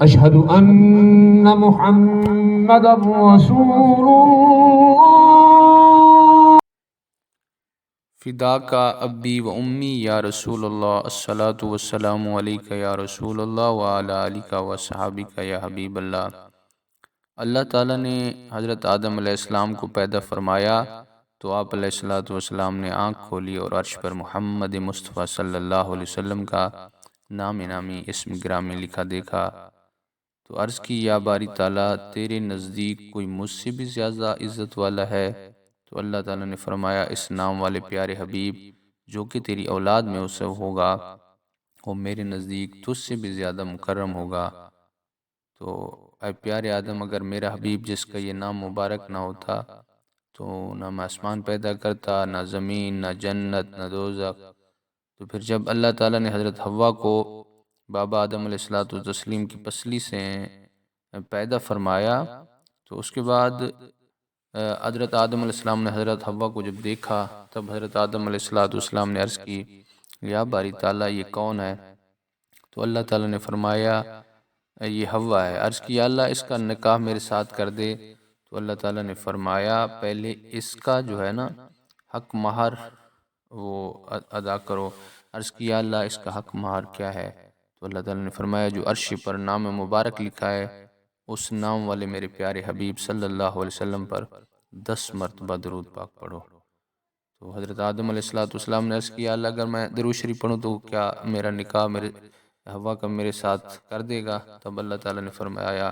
أشهد أن محمد رسول الله. فداک ابی و امی یا رسول اللہ، الصلاۃ والسلام علیک یا رسول اللہ وعلی آلک و صحابک یا حبیب اللہ۔ اللہ تعالیٰ نے حضرت آدم علیہ السلام کو پیدا فرمایا تو آپ علیہ الصلاۃ والسلام نے آنکھ کھولی اور عرش پر محمد مصطفیٰ صلی اللہ علیہ وسلم کا نام نامی اسم گرامی لکھا دیکھا تو عرض کی یا باری تعالیٰ تیرے نزدیک کوئی مجھ سے بھی زیادہ عزت والا ہے؟ تو اللہ تعالیٰ نے فرمایا اس نام والے پیارے حبیب جو کہ تیری اولاد میں اسے ہوگا وہ میرے نزدیک تجھ سے بھی زیادہ مکرم ہوگا۔ تو اے پیارے آدم، اگر میرا حبیب جس کا یہ نام مبارک نہ ہوتا تو نہ میں آسمان پیدا کرتا، نہ زمین، نہ جنت، نہ دوزخ۔ تو پھر جب اللہ تعالیٰ نے حضرت حوا کو بابا آدم علیہ الصلوۃ والتسلیم کی پسلی سے پیدا فرمایا تو اس کے بعد حضرت آدم علیہ السلام نے حضرت حوا کو جب دیکھا تب حضرت آدم علیہ الصلوۃ والسلام نے عرض کی یا باری تعالیٰ یہ کون ہے؟ تو اللہ تعالیٰ نے فرمایا یہ حوا ہے۔ عرض کی یا اللہ اس کا نکاح میرے ساتھ کر دے۔ تو اللہ تعالیٰ نے فرمایا پہلے اس کا جو ہے نا حق مہر وہ ادا کرو۔ عرض کی یا اللہ اس کا حق مہر کیا ہے؟ تو اللہ تعالیٰ نے فرمایا جو عرش پر نام مبارک لکھا ہے اس نام والے میرے پیارے حبیب صلی اللہ علیہ وسلم پر 10 مرتبہ درود پاک پڑھو۔ تو حضرت آدم علیہ السلام نے عرض کیا اللہ اگر میں درود شریف پڑھوں تو کیا میرا نکاح میرے حوا کا میرے ساتھ کر دے گا؟ تب اللہ تعالیٰ نے فرمایا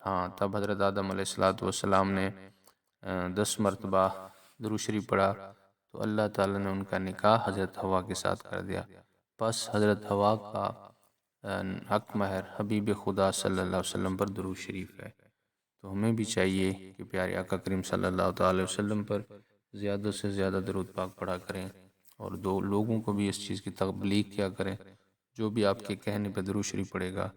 ہاں۔ تب حضرت آدم علیہ السلام نے 10 مرتبہ درود شریف پڑھا تو اللہ تعالیٰ نے ان کا نکاح حضرت حوا کے ساتھ کر دیا۔ پس حضرت حوا کا حق مہر حبیب خدا صلی اللہ علیہ وسلم پر درود شریف ہے۔ تو ہمیں بھی چاہیے کہ پیارے آقا کریم صلی اللہ تعالی وسلم پر زیادہ سے زیادہ درود پاک پڑھا کریں اور دو لوگوں کو بھی اس چیز کی تبلیغ کیا کریں۔ جو بھی آپ کے کہنے پہ درود شریف پڑھے گا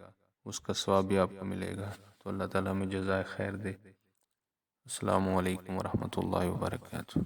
اس کا ثواب بھی آپ کو ملے گا۔ تو اللہ تعالیٰ ہمیں جزائے خیر دے۔ السلام علیکم ورحمۃ اللہ وبرکاتہ۔